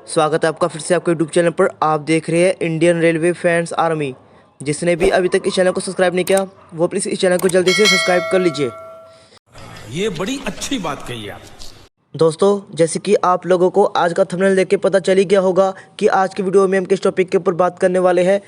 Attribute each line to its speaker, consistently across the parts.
Speaker 1: स्वागत है आपका फिर से आपके यूट्यूब चैनल पर। आप देख रहे हैं इंडियन रेलवे फैंस आर्मी। जिसने भी अभी तक इस चैनल को सब्सक्राइब नहीं किया वो प्लीज़ इस चैनल को जल्दी से सब्सक्राइब कर लीजिए।
Speaker 2: ये बड़ी अच्छी बात कही आप।
Speaker 1: दोस्तों, जैसे कि आप लोगों को आज का थंबनेल देख के पता चल ही गया होगा कि आज की वीडियो में हम किस टॉपिक के ऊपर बात करने वाले हैं।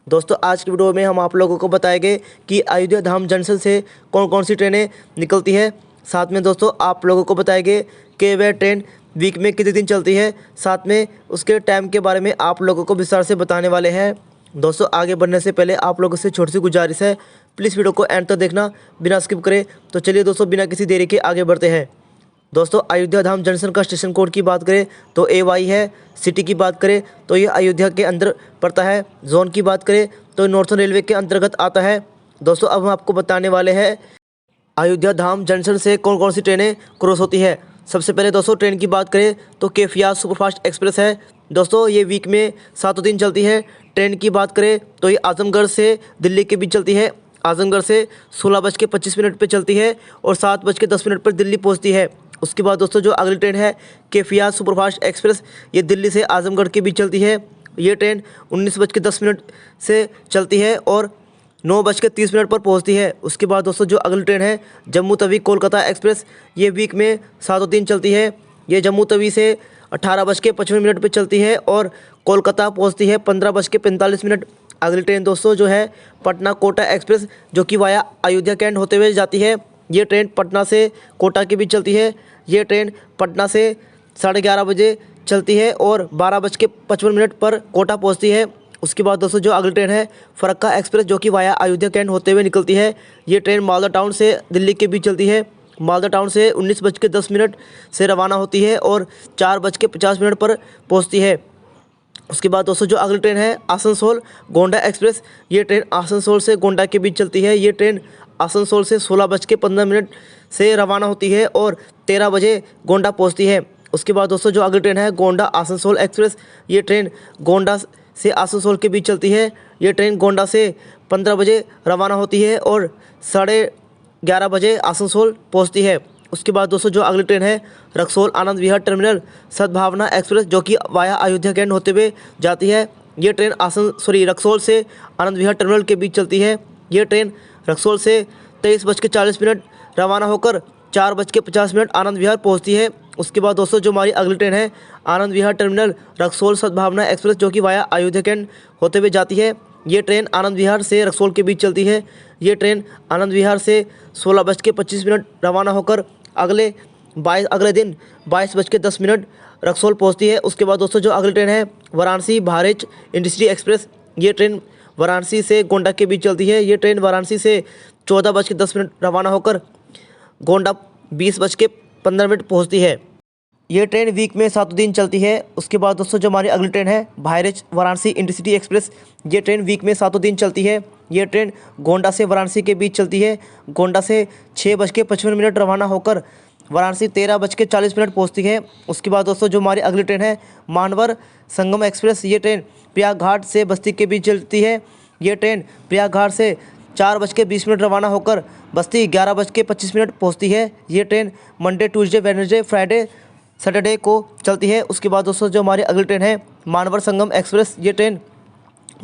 Speaker 1: दोस्तों, आज की वीडियो में हम आप लोगों को बताएंगे कि अयोध्या धाम जंक्शन से कौन कौन सी ट्रेनें निकलती है। साथ में दोस्तों आप लोगों को बताएंगे कि वह ट्रेन वीक में कितने दिन चलती है। साथ में उसके टाइम के बारे में आप लोगों को विस्तार से बताने वाले हैं। दोस्तों, आगे बढ़ने से पहले आप लोगों से छोटी सी गुजारिश है, प्लीज़ वीडियो को एंड तक देखना बिना स्किप करें। तो चलिए दोस्तों, बिना किसी देरी के आगे बढ़ते हैं। दोस्तों, अयोध्या धाम जंक्शन का स्टेशन कोड की बात करें तो AY है। सिटी की बात करें तो ये अयोध्या के अंदर पड़ता है। जोन की बात करें तो नॉर्थन रेलवे के अंतर्गत आता है। दोस्तों, अब हम आपको बताने वाले हैं अयोध्या धाम जंक्शन से कौन कौन सी ट्रेनें क्रॉस होती है। सबसे पहले दोस्तों ट्रेन की बात करें तो कैफियत सुपरफास्ट एक्सप्रेस है। दोस्तों, ये वीक में 7 दिन चलती है। ट्रेन की बात करें तो ये आजमगढ़ से दिल्ली के बीच चलती है। आजमगढ़ से 16:25 पर चलती है और 7:10 पर दिल्ली पहुंचती है। उसके बाद दोस्तों जो अगली ट्रेन है कैफियत सुपरफास्ट एक्सप्रेस, ये दिल्ली से आजमगढ़ के बीच चलती है। ये ट्रेन 19:10 से चलती है और 9:30 पर पहुंचती है। उसके बाद दोस्तों जो अगली ट्रेन है जम्मू तवी कोलकाता एक्सप्रेस, ये वीक में 7 दिन चलती है। ये जम्मू तवी से 18:55 पर चलती है और कोलकाता पहुंचती है 15:45। अगली ट्रेन दोस्तों जो है पटना कोटा एक्सप्रेस, जो कि वाया अयोध्या कैंट होते हुए जाती है। ये ट्रेन पटना से कोटा के बीच चलती है। ये ट्रेन पटना से 11:30 बजे चलती है और 12:55 पर कोटा पहुंचती है। उसके बाद दोस्तों जो अगली ट्रेन है फरक्का एक्सप्रेस, जो कि वाया अयोध्या कैंट होते हुए निकलती है। ये ट्रेन मालदा टाउन से दिल्ली के बीच चलती है। मालदा टाउन से 19:10 से रवाना होती है और 4:50 पर पहुंचती है। उसके बाद दोस्तों जो अगली ट्रेन है आसनसोल गोंडा एक्सप्रेस, ये ट्रेन आसनसोल से गोंडा के बीच चलती है। ये ट्रेन आसनसोल से 16:15 से रवाना होती है और 13 बजे गोंडा पहुंचती है। उसके बाद दोस्तों जो अगली ट्रेन है गोंडा आसनसोल एक्सप्रेस, ये ट्रेन गोंडा से आसनसोल के बीच चलती है। ये ट्रेन गोंडा से 15 बजे रवाना होती है और 11:30 बजे आसनसोल पहुंचती है। उसके बाद दोस्तों जो अगली ट्रेन है रक्सौल आनंद विहार टर्मिनल सद्भावना एक्सप्रेस, जो कि वाया अयोध्या कैंट होते हुए जाती है। ये ट्रेन रक्सौल से आनंद विहार टर्मिनल के बीच चलती है। ये ट्रेन रक्सौल से 23:40 रवाना होकर 4:50 आनंद विहार पहुंचती है। उसके बाद दोस्तों जो हमारी अगली ट्रेन है आनंद विहार टर्मिनल रक्सौल सद्भावना एक्सप्रेस, जो कि वाया अयोध्या कैंट होते हुए जाती है। ये ट्रेन आनंद विहार से रक्सौल के बीच चलती है। ये ट्रेन आनंद विहार से 16:25 रवाना होकर अगले दिन 22:10 रक्सौल पहुंचती है। उसके बाद दोस्तों जो अगली ट्रेन है वाराणसी भारत इंडस्ट्री एक्सप्रेस, ये ट्रेन वाराणसी से गोंडा के बीच चलती है। ये ट्रेन वाराणसी से 14:10 रवाना होकर गोंडा 20:15 पहुंचती है। ये ट्रेन वीक में 7 दिन चलती है। उसके बाद दोस्तों जो हमारी अगली ट्रेन है भारत वाराणसी इंटरसिटी एक्सप्रेस, ये ट्रेन वीक में 7 दिन चलती है। ये ट्रेन गोंडा से वाराणसी के बीच चलती है। गोंडा से 6:55 रवाना होकर वाराणसी 13:40 पहुंचती है। उसके बाद दोस्तों जो हमारी अगली ट्रेन है मानवर संगम एक्सप्रेस, ये ट्रेन प्रयागघाट से बस्ती के बीच चलती है। ये ट्रेन प्रयागघाट से 4:20 रवाना होकर बस्ती 11:25 पहुंचती है। ये train Monday Tuesday Wednesday Friday Saturday को चलती है। उसके बाद दोस्तों जो हमारी अगली ट्रेन है मानवर संगम एक्सप्रेस, ये train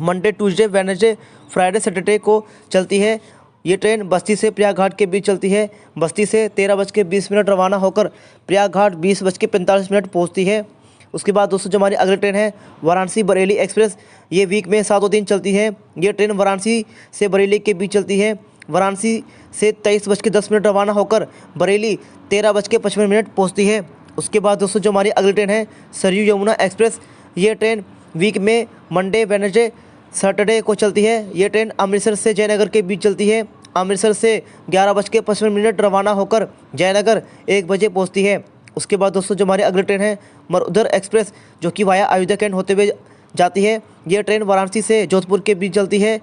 Speaker 1: Monday Tuesday Wednesday Friday Saturday को चलती है। ये ट्रेन बस्ती से प्रयागघाट के बीच चलती है। बस्ती से 13:20 रवाना होकर प्रयागघाट 20:45 पहुंचती है। उसके बाद दोस्तों जो हमारी अगली ट्रेन है वाराणसी बरेली एक्सप्रेस, ये वीक में 7 दिन चलती है। ये ट्रेन वाराणसी से बरेली के बीच चलती है। वाराणसी से 23:10 रवाना होकर बरेली 13:55 पहुंचती है। उसके बाद दोस्तों जो हमारी अगली ट्रेन है सरयू यमुना एक्सप्रेस, ये ट्रेन वीक में मंडे वेडनेसडे सैटरडे को चलती है। ये ट्रेन अमृतसर से जयनगर के बीच चलती है। अमृतसर से 11:55 रवाना होकर जयनगर 1 बजे पहुंचती है। उसके बाद दोस्तों जो हमारी अगली ट्रेन है मरुधर एक्सप्रेस, जो कि वाया अयोध्या कैंट होते हुए जाती है। ये ट्रेन वाराणसी से जोधपुर के बीच चलती है।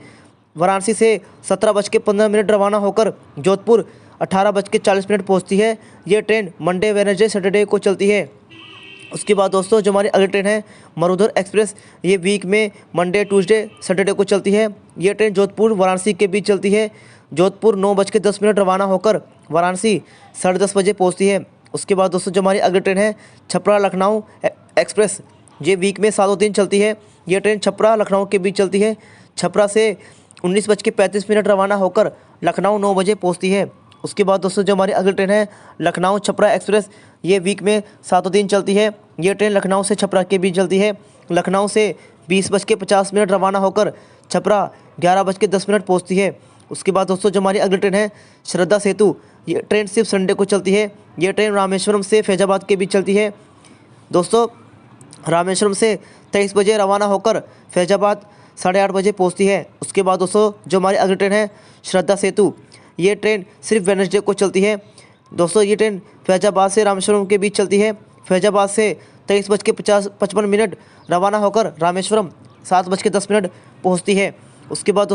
Speaker 1: वाराणसी से 17:15 रवाना होकर जोधपुर 18:40 पहुंचती है। ये ट्रेन मंडे वेडनेसडे सैटरडे को चलती है। उसके बाद दोस्तों जो हमारी अगली ट्रेन है मरुधर एक्सप्रेस, ये वीक में मंडे ट्यूसडे सैटरडे को चलती है। ये ट्रेन जोधपुर वाराणसी के बीच चलती है। जोधपुर 9:10 रवाना होकर वाराणसी 10:30 बजे पहुंचती है। उसके बाद दोस्तों जो हमारी अगली ट्रेन है छपरा लखनऊ एक्सप्रेस, ये वीक में 7 दिन चलती है। ये ट्रेन छपरा लखनऊ के बीच चलती है। छपरा से 19:35 रवाना होकर लखनऊ 9 बजे पहुंचती है। उसके बाद दोस्तों जो हमारी अगली ट्रेन है लखनऊ छपरा एक्सप्रेस, ये वीक में 7 दिन चलती है। ये ट्रेन लखनऊ से छपरा के बीच चलती है। लखनऊ से 20:50 रवाना होकर छपरा 11:10 पहुँचती है। उसके बाद दोस्तों जो हमारी अगली ट्रेन है श्रद्धा सेतु, ये ट्रेन सिर्फ संडे को चलती है। ये ट्रेन रामेश्वरम से फैजाबाद के बीच चलती है। दोस्तों रामेश्वरम से 23 बजे रवाना होकर फैजाबाद 8:30 बजे पहुंचती है। उसके बाद दोस्तों जो हमारी अगली ट्रेन है श्रद्धा सेतु, ये ट्रेन सिर्फ वेडनेसडे को चलती है। दोस्तों ये ट्रेन फैजाबाद से रामेश्वरम के बीच चलती है। फैजाबाद से 23:55 रवाना होकर रामेश्वरम 7:10 पहुँचती है। उसके बाद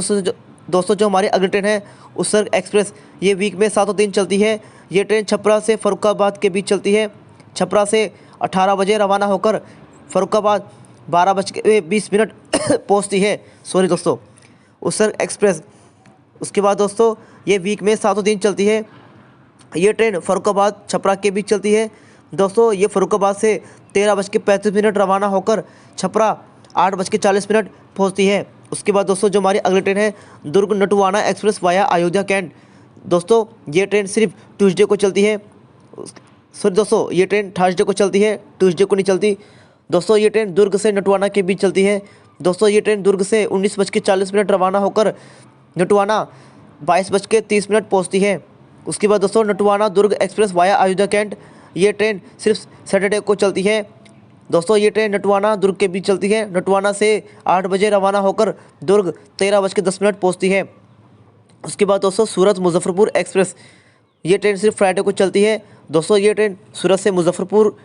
Speaker 1: दोस्तों जो हमारी अगली ट्रेन है उत्सर्ग एक्सप्रेस, ये वीक में 7 दिन चलती है। ये ट्रेन छपरा से फर्रुखाबाद के बीच चलती है। छपरा से 18 बजे रवाना होकर फर्रुखाबाद 12:20 पहुँचती है। सॉरी दोस्तों, उत्सर्ग एक्सप्रेस। उसके बाद दोस्तों ये वीक में 7 दिन चलती है। ये ट्रेन फर्रुखाबाद छपरा के बीच चलती है। दोस्तों ये फर्रुखाबाद से 13:35 रवाना होकर छपरा 8:40 पहुँचती है। उसके बाद दोस्तों जो हमारी अगली ट्रेन है दुर्ग नटुवाना एक्सप्रेस वाया अयोध्या कैंट। दोस्तों ये ट्रेन सिर्फ ट्यूसडे को चलती है। सॉरी दोस्तों, ये ट्रेन थर्सडे को चलती है, ट्यूसडे को नहीं चलती। दोस्तों ये ट्रेन दुर्ग से नटुवाना के बीच चलती है। दोस्तों ये ट्रेन दुर्ग से 19:40 रवाना होकर नटुवाना 22:30 पहुँचती है। उसके बाद दोस्तों नटुवाना दुर्ग एक्सप्रेस वाया अयोध्या कैंट, ये ट्रेन सिर्फ सैटरडे को चलती है। दोस्तों ये ट्रेन नटुवाना दुर्ग के बीच चलती है। नटुवाना से 8 बजे रवाना होकर दुर्ग 13:10 पहुँचती है। उसके बाद दोस्तों सूरत मुजफ्फरपुर एक्सप्रेस, ये ट्रेन सिर्फ फ्राइडे को चलती है। दोस्तों ये ट्रेन सूरत से मुजफ्फरपुर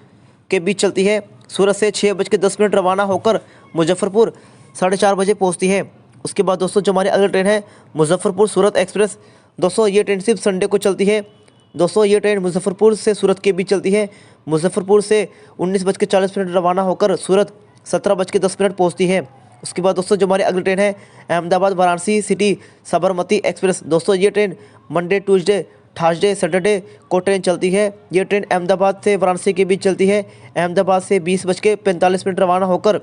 Speaker 1: के बीच चलती है। सूरत से 6:10 रवाना होकर मुजफ्फरपुर 4:30 बजे पहुँचती है। उसके बाद दोस्तों जो हमारी अगली ट्रेन है मुजफ्फरपुर सूरत एक्सप्रेस, दोस्तों ये ट्रेन सिर्फ संडे को चलती है। दोस्तों ये ट्रेन मुजफ्फरपुर से सूरत के बीच चलती है। मुजफ्फरपुर से 19:40 रवाना होकर सूरत 17:10 पहुँचती है। उसके बाद दोस्तों जो हमारी अगली ट्रेन है अहमदाबाद वाराणसी सिटी साबरमती एक्सप्रेस, दोस्तों ये train Monday Tuesday Thursday Saturday को ट्रेन चलती है। ये ट्रेन अहमदाबाद से वाराणसी के बीच चलती है। अहमदाबाद से 20:45 रवाना होकर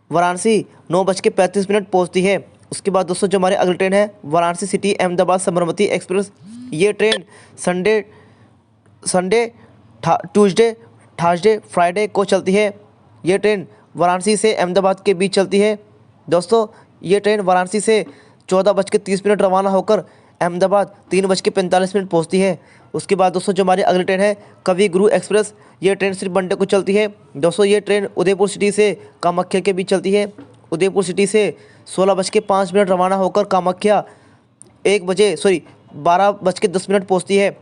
Speaker 1: वाराणसी 9:35 पहुँचती है। उसके बाद दोस्तों जो हमारी अगली ट्रेन है वाराणसी सिटी अहमदाबाद साबरमती एक्सप्रेस, ये train Sunday Tuesday Thursday Friday को चलती है। ये ट्रेन वाराणसी से अहमदाबाद के बीच चलती है। दोस्तों ये ट्रेन वाराणसी से 14:30 रवाना होकर अहमदाबाद 3:45 पहुँचती है। उसके बाद दोस्तों जो हमारी अगली ट्रेन है कवि गुरु एक्सप्रेस, ये ट्रेन सिर्फ मंडे को चलती है। दोस्तों ये ट्रेन उदयपुर सिटी से कामाख्या के बीच चलती है। उदयपुर सिटी से 16:05 रवाना होकर कामाख्या 12:10 पहुँचती है।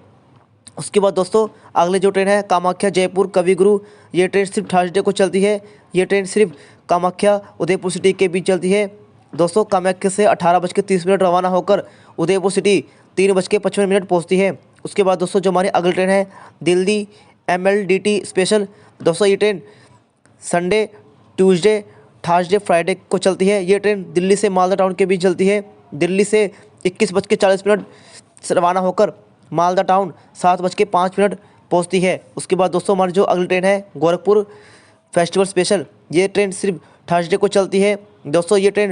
Speaker 1: उसके बाद दोस्तों अगले जो ट्रेन है कामाख्या जयपुर कवि गुरु, ये ट्रेन सिर्फ थर्सडे को चलती है। ये ट्रेन सिर्फ कामाख्या उदयपुर सिटी के बीच चलती है। दोस्तों कामाख्या से 18:30 रवाना होकर उदयपुर सिटी 3:55 पहुँचती है। उसके बाद दोस्तों जो हमारी अगली ट्रेन है दिल्ली MLDT स्पेशल, दोस्तों ये train Sunday Tuesday Thursday Friday को चलती है। ये ट्रेन दिल्ली से मालदा टाउन के बीच चलती है। दिल्ली से 21:40 रवाना होकर मालदा टाउन 7:05 पहुँचती है। उसके बाद दोस्तों हमारी जो अगली ट्रेन है गोरखपुर फेस्टिवल स्पेशल, ये ट्रेन सिर्फ थर्सडे को चलती है। दोस्तों ये ट्रेन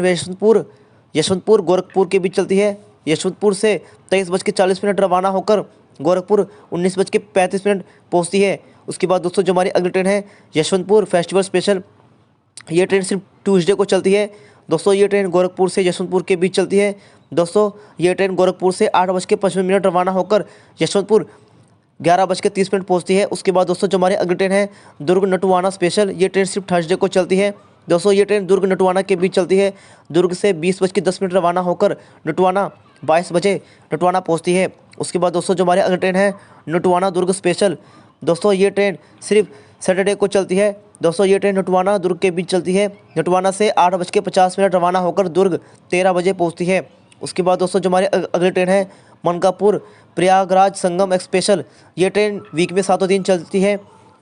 Speaker 1: यशवंतपुर गोरखपुर के बीच चलती है। यशवंतपुर से 23:40 रवाना होकर गोरखपुर 19:35 पहुँचती है। उसके बाद दोस्तों जो हमारी अगली ट्रेन है यशवंतपुर फेस्टिवल स्पेशल, ये ट्रेन सिर्फ ट्यूसडे को चलती है। दोस्तों ये ट्रेन गोरखपुर से यशवंतपुर के बीच चलती है। दोस्तों ये ट्रेन गोरखपुर से 8:55 रवाना होकर यशवंतपुर 11:30 पहुँचती है। उसके बाद दोस्तों जो हमारी अगली ट्रेन है दुर्ग नटुवाना स्पेशल, ये ट्रेन सिर्फ थर्सडे को चलती है। दोस्तों ये ट्रेन दुर्ग नटुवाना के बीच चलती है। दुर्ग से 20:10 रवाना होकर नटुवाना 22 बजे नटुवाना पहुँचती है। उसके बाद दोस्तों जो हमारी अगली ट्रेन है नटुवाना दुर्ग स्पेशल, दोस्तों ये ट्रेन सिर्फ सैटरडे को चलती है। दोस्तों ये ट्रेन नटुवाना दुर्ग के बीच चलती है। नटुवाना से 8:50 रवाना होकर दुर्ग 13 बजे पहुँचती है। उसके बाद दोस्तों जो हमारी अगली ट्रेन है मनकापुर प्रयागराज संगम स्पेशल, ये ट्रेन वीक में 7 दिन चलती है।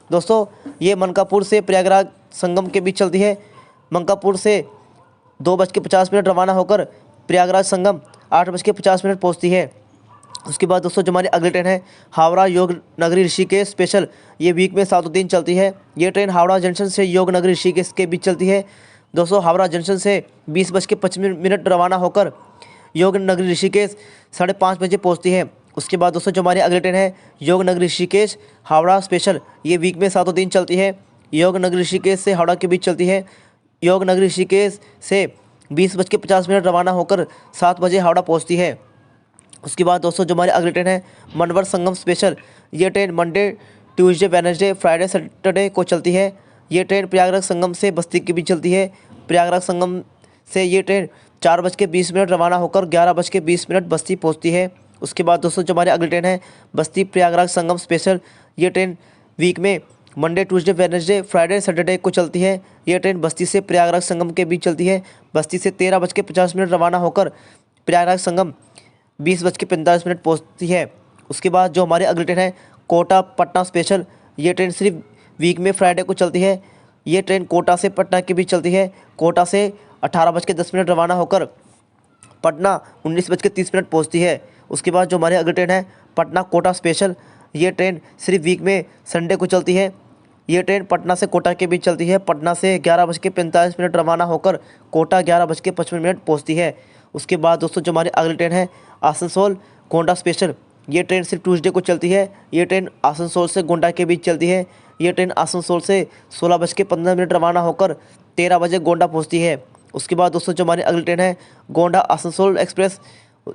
Speaker 1: दोस्तों ये मनकापुर से प्रयागराज संगम के बीच चलती है। मनकापुर से 2:50 रवाना होकर प्रयागराज संगम 8:50 पहुँचती है। उसके बाद दोस्तों जो हमारी अगली ट्रेन है हावड़ा योग नगरी ऋषिकेश स्पेशल, ये वीक में 7 दिन चलती है। ये ट्रेन हावड़ा जंक्शन से योग नगरी ऋषिकेश के बीच चलती है। दोस्तों हावड़ा जंक्शन से 20:25 रवाना होकर योग नगरी ऋषिकेश 5:30 बजे पहुंचती है। उसके बाद दोस्तों जो हमारी अगली ट्रेन है योग नगरी ऋषिकेश हावड़ा स्पेशल, ये वीक में 7 दिन चलती है। योग नगरी ऋषिकेश से हावड़ा के बीच चलती है। योग नगरी ऋषिकेश से 20:50 रवाना होकर 7 बजे हावड़ा पहुंचती है। उसके बाद दोस्तों जो हमारी अगली ट्रेन है मनवर संगम स्पेशल, ये train Monday Tuesday Wednesday Friday Saturday को चलती है। ये ट्रेन प्रयागराज संगम से बस्ती के बीच चलती है। प्रयागराज संगम से ये ट्रेन 4:20 रवाना होकर 11:20 बस्ती पहुंचती है। उसके बाद दोस्तों जो हमारी अगली ट्रेन है बस्ती प्रयागराज संगम स्पेशल, ये ट्रेन वीक में Monday Tuesday Wednesday Friday Saturday को चलती है। ये ट्रेन बस्ती से प्रयागराज संगम के बीच चलती है। बस्ती से 13:50 रवाना होकर प्रयागराज संगम 20:45 पहुंचती है। उसके बाद जो हमारी अगली ट्रेन है कोटा पटना स्पेशल, ये ट्रेन सिर्फ वीक में फ्राइडे को चलती है। ये ट्रेन कोटा से पटना के बीच चलती है। कोटा से 18:10 रवाना होकर पटना 19:30 पहुंचती है। उसके बाद जो हमारी अगली ट्रेन है पटना कोटा स्पेशल, ये ट्रेन सिर्फ वीक में संडे को चलती है। ये ट्रेन पटना से कोटा के बीच चलती है। पटना से 11:45 रवाना होकर कोटा 11:55 पहुंचती है। उसके बाद दोस्तों जो हमारी अगली ट्रेन है आसनसोल गोंडा स्पेशल, ये ट्रेन सिर्फ ट्यूसडे को चलती है। ये ट्रेन आसनसोल से गोंडा के बीच चलती है। ये ट्रेन आसनसोल से 16:15 रवाना होकर 13 बजे गोंडा पहुंचती है। उसके बाद दोस्तों जो हमारी अगली ट्रेन है गोंडा आसनसोल एक्सप्रेस,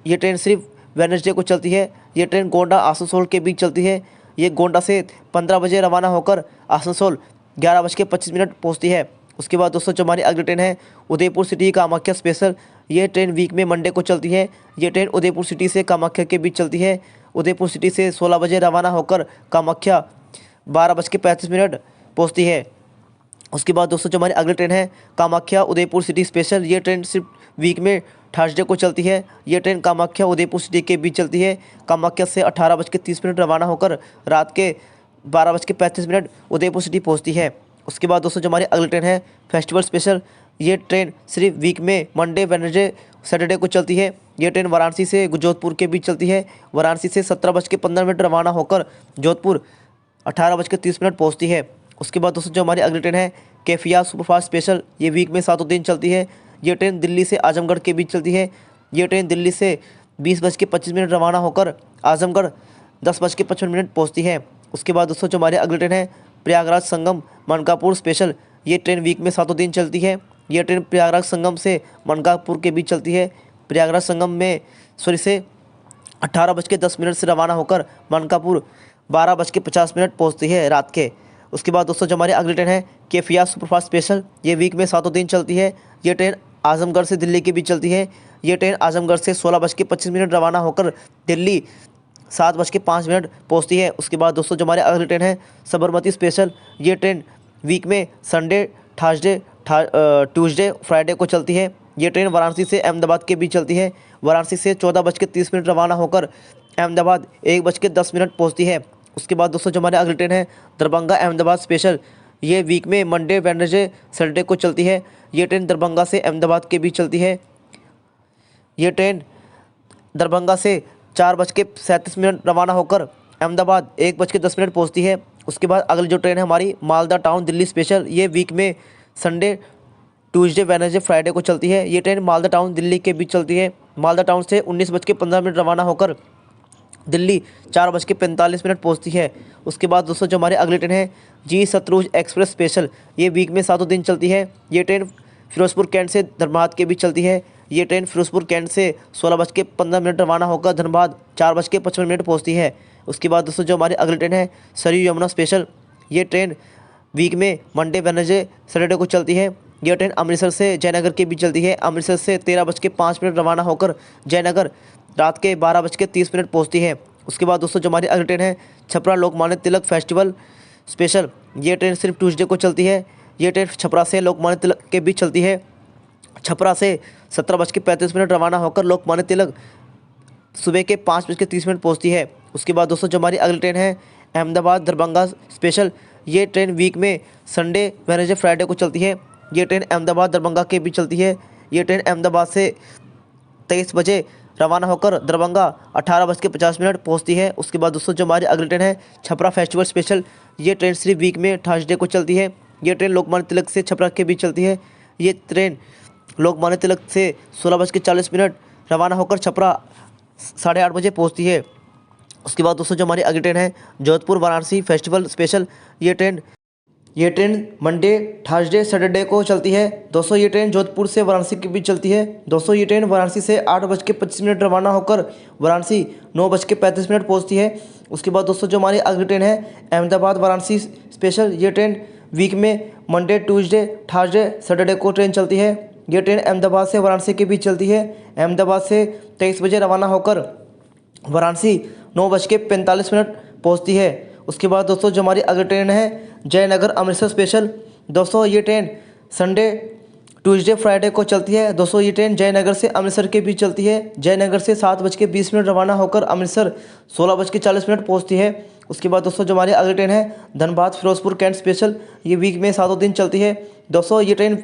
Speaker 1: ये ट्रेन सिर्फ वेडनेसडे को चलती है। ये ट्रेन गोंडा आसनसोल के बीच चलती है। ये गोंडा से 15 बजे रवाना होकर आसनसोल 11:25 पहुंचती है। उसके बाद दोस्तों जो हमारी अगली ट्रेन है उदयपुर सिटी कामाख्या स्पेशल, ये ट्रेन वीक में मंडे को चलती है। ये ट्रेन उदयपुर सिटी से कामाख्या के बीच चलती है। उदयपुर सिटी से 16 बजे रवाना होकर कामाख्या 12:35 पहुंचती है। उसके बाद दोस्तों जो हमारी अगली ट्रेन है कामाख्या उदयपुर सिटी स्पेशल, ये ट्रेन सिर्फ वीक में थर्सडे को चलती है। ये ट्रेन कामाख्या उदयपुर सिटी के बीच चलती है। कामाख्या से 18:30 रवाना होकर रात के 12:35 उदयपुर सिटी पहुंचती है। उसके बाद दोस्तों जो हमारी अगली ट्रेन है फेस्टिवल स्पेशल, ये ट्रेन सिर्फ वीक में मंडे वेडनेसडे सैटरडे को चलती है। ये ट्रेन वाराणसी से जोधपुर के बीच चलती है। वाराणसी से 17:15 रवाना होकर जोधपुर 18:30 पहुंचती है। उसके बाद दोस्तों जो हमारी अगली ट्रेन है कैफिया सुपरफास्ट स्पेशल, ये वीक में 7 दिन चलती है। ये ट्रेन दिल्ली से आजमगढ़ के बीच चलती है। ये ट्रेन दिल्ली से 20:25 रवाना होकर आजमगढ़ 10:55 पहुंचती है। उसके बाद दोस्तों जो हमारी अगली ट्रेन है प्रयागराज संगम मनकापुर स्पेशल, ये ट्रेन वीक में 7 दिन चलती है। ये ट्रेन प्रयागराज संगम से मनकापुर के बीच चलती है। प्रयागराज संगम में से 18:10 से रवाना होकर मनकापुर 12:50 पहुंचती है रात के। उसके बाद दोस्तों जो हमारी अगली ट्रेन है कैफिया सुपरफास्ट स्पेशल, ये वीक में 7 दिन चलती है। ये ट्रेन आजमगढ़ से दिल्ली के बीच चलती है। ये ट्रेन आजमगढ़ से 16:25 रवाना होकर दिल्ली 7:05 पहुंचती है। उसके बाद दोस्तों जो हमारी अगली ट्रेन है साबरमती स्पेशल, ये ट्रेन वीक में संडे थर्सडे ट्यूसडे फ्राइडे को चलती है। ये ट्रेन वाराणसी से अहमदाबाद के बीच चलती है। वाराणसी से 14:30 रवाना होकर अहमदाबाद 1:10 पहुंचती है। उसके बाद दोस्तों जो हमारी अगली ट्रेन है दरभंगा अहमदाबाद स्पेशल, ये वीक में मंडे वेडनेसडे सैटरडे को चलती है। ये ट्रेन दरभंगा से अहमदाबाद के बीच चलती है। ये ट्रेन दरभंगा से 4:37 रवाना होकर अहमदाबाद 1:10 पहुंचती है। उसके बाद अगली जो ट्रेन है हमारी मालदा टाउन दिल्ली स्पेशल, ये वीक में संडे ट्यूसडे वेडनेसडे फ्राइडे को चलती है। ये ट्रेन मालदा टाउन दिल्ली के बीच चलती है। मालदा टाउन से 19:15 रवाना होकर दिल्ली 4:45 पहुंचती है। उसके बाद दोस्तों जो हमारी अगली ट्रेन है जी शत्रुज एक्सप्रेस स्पेशल, ये वीक में 7 दिन चलती है। ये ट्रेन फिरोजपुर कैंट से धनबाद के बीच चलती है। ये ट्रेन फिरोजपुर कैंट से 16:15 रवाना होकर धनबाद 4:55 पहुंचती है। उसके बाद दोस्तों जो हमारी अगली ट्रेन है सरयू यमुना स्पेशल, ये ट्रेन वीक में मंडे वेडनेसडे सैटरडे को चलती है। यह ट्रेन अमृतसर से जयनगर के बीच चलती है। अमृतसर से 13:05 रवाना होकर जयनगर रात के 12:30 पहुंचती है। उसके बाद दोस्तों जो हमारी अगली ट्रेन है छपरा लोकमान्य तिलक फेस्टिवल स्पेशल, ये ट्रेन सिर्फ ट्यूसडे को चलती है। ये ट्रेन छपरा से लोकमान्य तिलक के बीच चलती है। छपरा से 17:35 रवाना होकर लोकमान्य तिलक सुबह के 5:30 पहुंचती है। उसके बाद दोस्तों जो हमारी अगली ट्रेन है अहमदाबाद दरभंगा स्पेशल, ये ट्रेन वीक में संडे वेडनेसडे फ्राइडे को चलती है। ये ट्रेन अहमदाबाद दरभंगा के बीच चलती है। ये ट्रेन अहमदाबाद से 23 बजे रवाना होकर दरभंगा 18:50 पहुंचती है। उसके बाद दोस्तों जो हमारी अगली ट्रेन है छपरा फेस्टिवल स्पेशल, ये ट्रेन सिर्फ वीक में थर्सडे को चलती है। ये ट्रेन लोकमान्य तिलक से छपरा के बीच चलती है। ये ट्रेन लोकमान्य तिलक से 16:40 रवाना होकर छपरा 8:30 बजे पहुँचती है। उसके बाद दोस्तों जो हमारी अगली ट्रेन है जोधपुर वाराणसी फेस्टिवल स्पेशल, ये ट्रेन मंडे थर्सडे सैटरडे को चलती है। दोस्तों ये ट्रेन जोधपुर से वाराणसी के बीच चलती है। दोस्तों ये ट्रेन वाराणसी से 8:25 रवाना होकर वाराणसी 9:35 पहुंचती है। उसके बाद दोस्तों जो हमारी अगली ट्रेन है अहमदाबाद वाराणसी स्पेशल, ये ट्रेन वीक में मंडे ट्यूसडे थर्सडे सैटरडे को ट्रेन चलती है। ये ट्रेन अहमदाबाद से वाराणसी के बीच चलती है। अहमदाबाद से 23 बजे रवाना होकर वाराणसी 9:45 पहुंचती है। उसके बाद दोस्तों जो हमारी अगली ट्रेन है जयनगर अमृतसर स्पेशल, दोस्तों ये ट्रेन संडे ट्यूसडे फ्राइडे को चलती है। दोस्तों ये ट्रेन जयनगर से अमृतसर के बीच चलती है। जयनगर से 7:20 रवाना होकर अमृतसर 16:40 पहुंचती है। उसके बाद दोस्तों जो हमारी अगली ट्रेन है धनबाद फिरोजपुर कैंट स्पेशल, ये वीक में 7 दिन चलती है। दोस्तों ये ट्रेन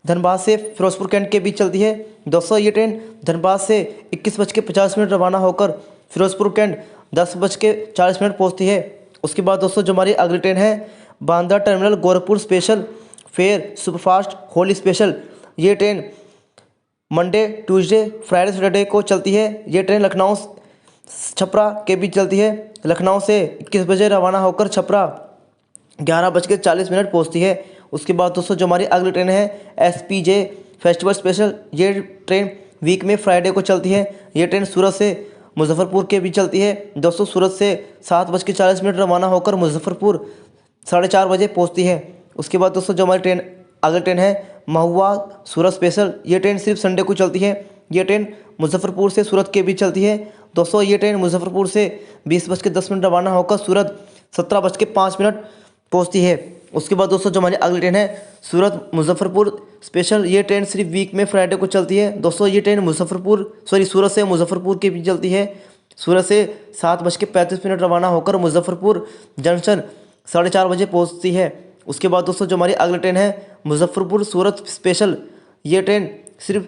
Speaker 1: धनबाद से फिरोजपुर कैंट के बीच चलती है। दोस्तों ये ट्रेन धनबाद से 21:50 रवाना होकर फिरोजपुर कैंट 10:40 पहुंचती है। उसके बाद दोस्तों जो हमारी अगली ट्रेन है Bandra terminal Gorakhpur special fare superfast Holi special, ये train Monday Tuesday Friday Saturday को चलती है। ये ट्रेन लखनऊ छपरा के बीच चलती है। लखनऊ से 21 बजे रवाना होकर छपरा 11:40 पहुंचती है। उसके बाद दोस्तों जो हमारी अगली ट्रेन है SPJ फेस्टिवल स्पेशल, ये ट्रेन वीक में फ्राइडे को चलती है। ये ट्रेन सूरत से मुजफ्फरपुर के बीच चलती है। दोस्तों सूरत से 7:40 रवाना होकर मुजफ्फरपुर 4:30 बजे पहुंचती है। उसके बाद दोस्तों जो हमारी अगली ट्रेन है महुआ सूरत स्पेशल, ये ट्रेन सिर्फ संडे को चलती है। ये ट्रेन मुजफ्फरपुर से सूरत के बीच चलती है। दोस्तों ये ट्रेन मुजफ्फरपुर से 20:10 रवाना होकर सूरत 17:05 पहुंचती है। उसके बाद दोस्तों जो हमारी अगली ट्रेन है सूरत मुजफ्फरपुर स्पेशल, ये ट्रेन सिर्फ वीक में फ्राइडे को चलती है। दोस्तों ये ट्रेन सूरत से मुजफ्फरपुर के बीच चलती है। सूरत से 7:35 रवाना होकर मुजफ्फरपुर जंक्शन 4:30 बजे पहुंचती है। उसके बाद दोस्तों जो हमारी अगली ट्रेन है मुजफ्फरपुर सूरत स्पेशल, ये ट्रेन सिर्फ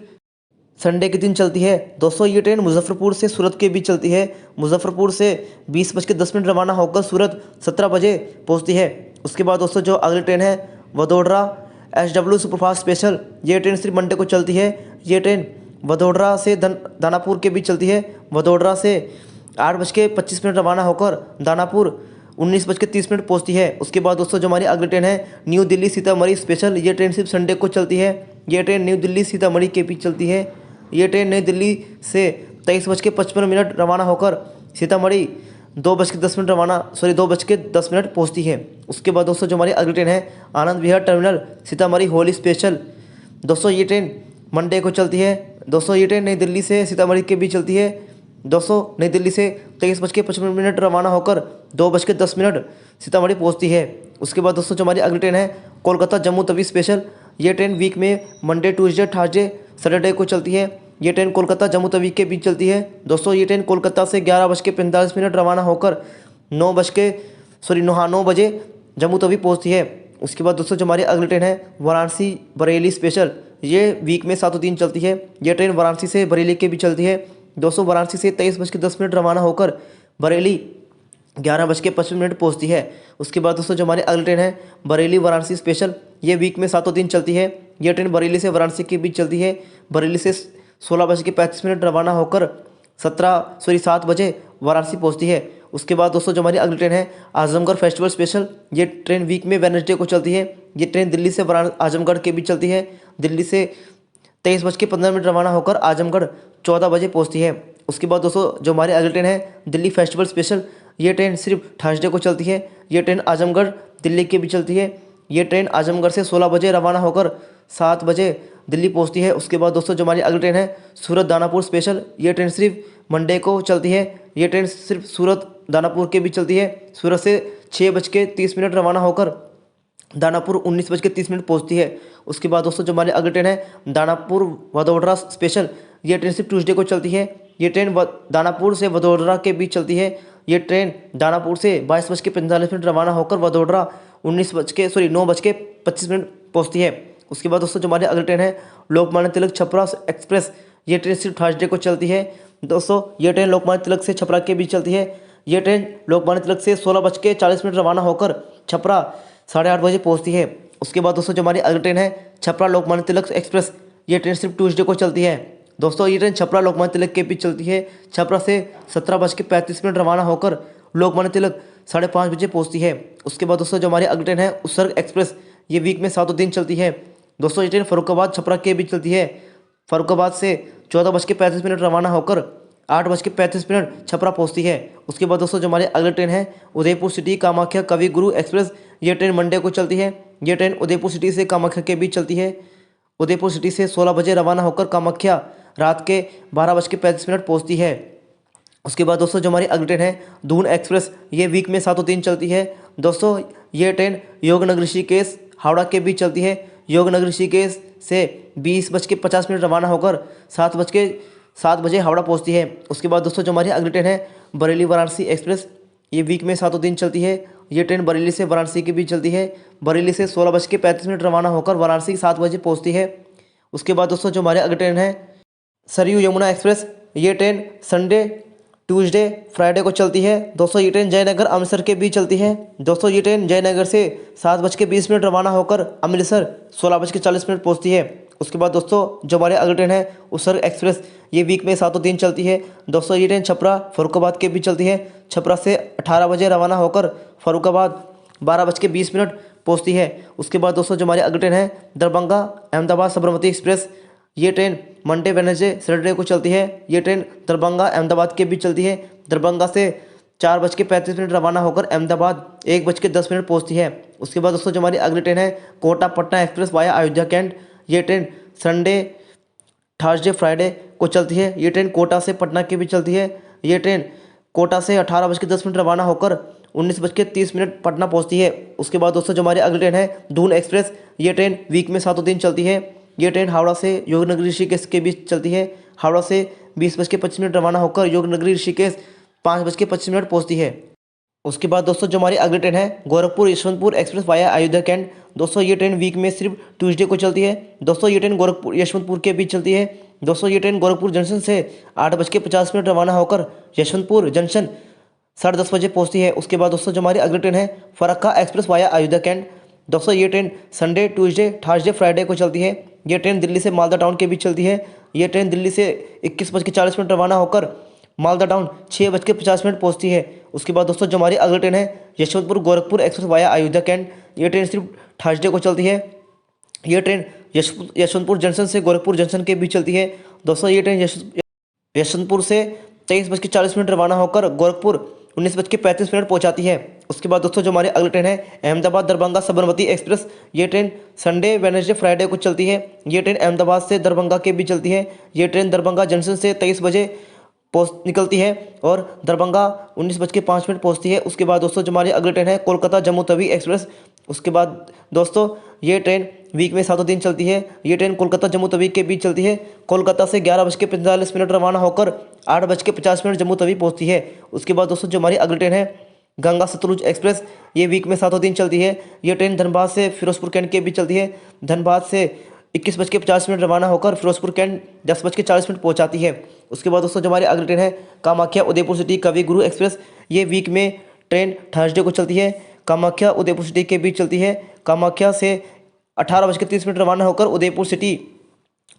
Speaker 1: संडे के दिन चलती है। दोस्तों ये ट्रेन मुजफ्फरपुर से सूरत के बीच चलती है। मुजफ्फरपुर से 20:10 रवाना होकर सूरत 17 बजे पहुंचती है। उसके बाद दोस्तों जो अगली ट्रेन है वडोदरा SW सुपरफास्ट स्पेशल, ये ट्रेन सिर्फ मंडे को चलती है। ये ट्रेन वडोदरा से दानापुर के बीच चलती है। वडोदरा से 8:25 रवाना होकर दानापुर 19:30 पहुंचती है। उसके बाद दोस्तों जो हमारी अगली ट्रेन है न्यू दिल्ली सीतामढ़ी स्पेशल, ये ट्रेन सिर्फ संडे को चलती है। ये ट्रेन न्यू दिल्ली सीतामढ़ी के बीच चलती है। ये ट्रेन नई दिल्ली से 23:55 रवाना होकर सीतामढ़ी 2:10 पहुंचती है। उसके बाद दोस्तों जो हमारी अगली ट्रेन है आनंद विहार टर्मिनल सीतामढ़ी होली स्पेशल, दोस्तों ये ट्रेन मंडे को चलती है। दोस्तों ये ट्रेन नई दिल्ली से सीतामढ़ी के बीच चलती है। दोस्तों नई दिल्ली से 23:55 रवाना होकर 2:10 सीतामढ़ी पहुंचती है। उसके बाद दोस्तों जो हमारी अगली ट्रेन है कोलकाता जम्मू तवी स्पेशल, ये ट्रेन वीक में मंडे ट्यूसडे थर्सडे सैटरडे को चलती है। ये ट्रेन कोलकाता जम्मू तवी के बीच चलती है। दोस्तों ये ट्रेन कोलकाता से 11:45 रवाना होकर 9 बजे जम्मू तवी पहुंचती है। उसके बाद दोस्तों जो हमारी अगली ट्रेन है वाराणसी बरेली स्पेशल, ये वीक में 7 दिन चलती है। ये ट्रेन वाराणसी से बरेली के बीच चलती है। दोस्तों वाराणसी से 23:10 रवाना होकर बरेली 11:55 पहुंचती है। उसके बाद दोस्तों जो हमारी अगली ट्रेन है बरेली वाराणसी स्पेशल, ये वीक में 7 दिन चलती है। ये ट्रेन बरेली से वाराणसी के बीच चलती है। बरेली से 16:35 रवाना होकर 7 बजे वाराणसी पहुंचती है। उसके बाद दोस्तों जो हमारी अगली ट्रेन है आजमगढ़ फेस्टिवल स्पेशल, ये ट्रेन वीक में वेडनेसडे को चलती है। ये ट्रेन दिल्ली से आजमगढ़ के बीच चलती है। दिल्ली से 23:15 रवाना होकर आजमगढ़ 14 बजे पहुंचती है। उसके बाद दोस्तों जो हमारी अगली ट्रेन है दिल्ली फेस्टिवल स्पेशल, ये ट्रेन सिर्फ थर्सडे को चलती है। ये ट्रेन आजमगढ़ दिल्ली के बीच चलती है। ये ट्रेन आजमगढ़ से 16 बजे रवाना होकर 7 बजे दिल्ली पहुंचती है। उसके बाद दोस्तों जो हमारी अगली ट्रेन है सूरत दानापुर स्पेशल, ये ट्रेन सिर्फ मंडे को चलती है। ये ट्रेन सिर्फ सूरत दानापुर के बीच चलती है। सूरत से 6:30 रवाना होकर दानापुर 19:30 पहुंचती है। उसके बाद दोस्तों जो हमारी अगली ट्रेन है दानापुर वडोदरा स्पेशल, ये ट्रेन सिर्फ ट्यूसडे को चलती है। ये ट्रेन दानापुर से वडोदरा के बीच चलती है। ये ट्रेन दानापुर से 22:45 रवाना होकर वडोदरा 9:25 पहुंचती है। उसके बाद दोस्तों जो हमारी अगली ट्रेन है लोकमान्य तिलक छपरा एक्सप्रेस, ये ट्रेन सिर्फ थर्सडे को चलती है। दोस्तों ये ट्रेन लोकमान्य तिलक से छपरा के बीच चलती है। ये ट्रेन लोकमान्य तिलक से 16:40 रवाना होकर छपरा 8:30 बजे पहुंचती है। उसके बाद दोस्तों जो हमारी अगली ट्रेन है छपरा लोकमान्य तिलक एक्सप्रेस, ये ट्रेन सिर्फ ट्यूसडे को चलती है। दोस्तों ये ट्रेन छपरा लोकमान्य तिलक के बीच चलती है। छपरा से 17:35 रवाना होकर लोकमान्य तिलक 5:30 बजे पहुंचती है। उसके बाद दोस्तों जो हमारी अगली ट्रेन है उत्सर्ग एक्सप्रेस, ये वीक में 7 दिन चलती है। दोस्तों ये ट्रेन फर्रुखाबाद छपरा के बीच चलती है। फर्रुखाबाद से 14:35 रवाना होकर 8:35 छपरा पहुंचती है। उसके बाद दोस्तों जो हमारी अगली ट्रेन है उदयपुर सिटी कामाख्या कवि गुरु एक्सप्रेस, ये ट्रेन मंडे को चलती है। ये ट्रेन उदयपुर सिटी से कामाख्या के बीच चलती है। उदयपुर सिटी से 16 बजे रवाना होकर कामाख्या रात के 12:35 पहुंचती है। उसके बाद दोस्तों जो हमारी अगली ट्रेन है दून एक्सप्रेस, ये वीक में 7 दिन चलती है। दोस्तों ये ट्रेन योगनगर ऋषिकेश हावड़ा के बीच चलती है। योगनगर ऋषिकेश से 20:50 रवाना होकर 7 बजे हावड़ा पहुंचती है। उसके बाद दोस्तों जो हमारी अगली ट्रेन है बरेली वाराणसी एक्सप्रेस, ये वीक में 7 दिन चलती है। ये ट्रेन बरेली से वाराणसी के बीच चलती है। बरेली से 16:35 रवाना होकर वाराणसी 7 बजे पहुंचती है। उसके बाद दोस्तों जो हमारी अगली ट्रेन है सरयू यमुना एक्सप्रेस, ये ट्रेन संडे ट्यूसडे फ्राइडे को चलती है। दोस्तों ये ट्रेन जयनगर अमृतसर के बीच चलती है। दोस्तों ये ट्रेन जयनगर से 7:20 रवाना होकर अमृतसर 16:40 पहुंचती है। उसके बाद दोस्तों जो हमारे अगली ट्रेन है उत्सर्ग एक्सप्रेस, ये वीक में 7 दिन चलती है। दोस्तों ये ट्रेन छपरा फर्रुखाबाद के बीच चलती है। छपरा से 18 बजे रवाना होकर फर्रुखाबाद 12:20 पहुंचती है। उसके बाद दोस्तों जो हमारी अगली ट्रेन है दरभंगा अहमदाबाद साबरमती एक्सप्रेस, ये ट्रेन मंडे वेडनेसडे सैटरडे को चलती है। ये ट्रेन दरभंगा अहमदाबाद के बीच चलती है। दरभंगा से 4:35 रवाना होकर अहमदाबाद 1:10 पहुंचती है। उसके बाद दोस्तों जो हमारी अगली ट्रेन है Kota Patna express via Ayodhya cantt, ये ट्रेन संडे थर्सडे फ्राइडे को चलती है। ये ट्रेन कोटा से पटना के बीच चलती है। ये ट्रेन कोटा से 18:10 रवाना होकर 19:30 पटना पहुंचती है। उसके बाद दोस्तों जो हमारी अगली ट्रेन है दून एक्सप्रेस, ये ट्रेन वीक में 7 दिन चलती है। ये ट्रेन हावड़ा से योगनगरी ऋषिकेश के बीच चलती है। हावड़ा से 20:25 रवाना होकर योगनगरी ऋषिकेश 5:25 पहुंचती है। उसके बाद दोस्तों जो हमारी अगली ट्रेन है Gorakhpur Yeshwantpur express via Ayodhya cantt, दोस्तों ये ट्रेन वीक में सिर्फ ट्यूसडे को चलती है। दोस्तों ये ट्रेन गोरखपुर यशवंतपुर के बीच चलती है। दोस्तों ये ट्रेन गोरखपुर जंक्शन से 8:50 रवाना होकर यशवंतपुर जंक्शन 10:30 बजे पहुंचती है। उसके बाद दोस्तों जो हमारी अगली ट्रेन है Farakka express via Ayodhya cantt, दोस्तों ये train Sunday Tuesday Thursday Friday को चलती है। ये ट्रेन दिल्ली से मालदा टाउन के बीच चलती है। ये ट्रेन दिल्ली से 21:40 रवाना होकर मालदा टाउन 6:50 पहुंचती है। उसके बाद दोस्तों जो हमारी अगली ट्रेन है Yeshwantpur Gorakhpur express via Ayodhya cantt, ये ट्रेन सिर्फ थर्सडे को चलती है। ये ट्रेन यशवंतपुर जंक्शन से गोरखपुर जंक्शन के बीच चलती है। दोस्तों ये ट्रेन यशवंतपुर से 23:40 रवाना होकर गोरखपुर 19:35 पहुंचाती है। उसके बाद दोस्तों जो हमारी अगली ट्रेन है अहमदाबाद दरभंगा साबरमती एक्सप्रेस, ये ट्रेन संडे वेडनेसडे फ्राइडे को चलती है। ये ट्रेन अहमदाबाद से दरभंगा के बीच चलती है। ये ट्रेन दरभंगा जंक्शन से 23 बजे निकलती है और दरभंगा 19:05 पहुंचती है। उसके बाद दोस्तों जो हमारी अगली ट्रेन है कोलकाता जम्मू तवी एक्सप्रेस, उसके बाद दोस्तों ये ट्रेन वीक में 7 दिन चलती है। ये ट्रेन कोलकाता जम्मू तवी के बीच चलती है। कोलकाता से 11:45 रवाना होकर 8:50 जम्मू तवी पहुंचती है। उसके बाद दोस्तों जो हमारी अगली ट्रेन है गंगा सतलुज एक्सप्रेस, ये वीक में 7 दिन चलती है। ये ट्रेन धनबाद से फिरोजपुर कैंट के बीच चलती है। धनबाद से 21:50 रवाना होकर फिरोजपुर कैंट 10:40 पहुंचाती है। उसके बाद दोस्तों जो हमारी अगली ट्रेन है कामाख्या उदयपुर सिटी कवि गुरु एक्सप्रेस, ये वीक में ट्रेन थर्सडे को चलती है। कामाख्या उदयपुर सिटी के बीच चलती है। कामाख्या से 18:30 रवाना होकर उदयपुर सिटी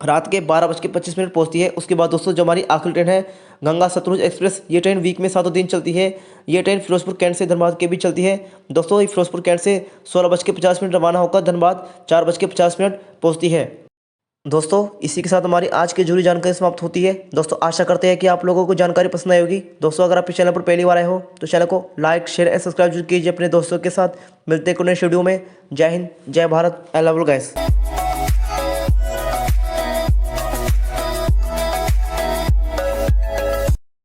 Speaker 1: रात के 12:25 पहुंचती है। उसके बाद दोस्तों जो हमारी आखिरी ट्रेन है गंगा सतलुज एक्सप्रेस, ये ट्रेन वीक में 7 दिन चलती है। ये ट्रेन फिरोजपुर कैंट से धनबाद के बीच चलती है। दोस्तों फिरोजपुर कैंट से 16:50 रवाना होकर धनबाद 4:50 पहुंचती है। दोस्तों इसी के साथ हमारी आज की जुड़ी जानकारी समाप्त होती है। दोस्तों आशा करते हैं कि आप लोगों को जानकारी पसंद आई होगी। दोस्तों अगर आप इस चैनल पर पहली बार आए हो तो चैनल को लाइक शेयर एंड सब्सक्राइब जरूर कीजिए अपने दोस्तों के साथ। मिलते हैं नए वीडियो में। जय हिंद जय Bharat, I love you guys.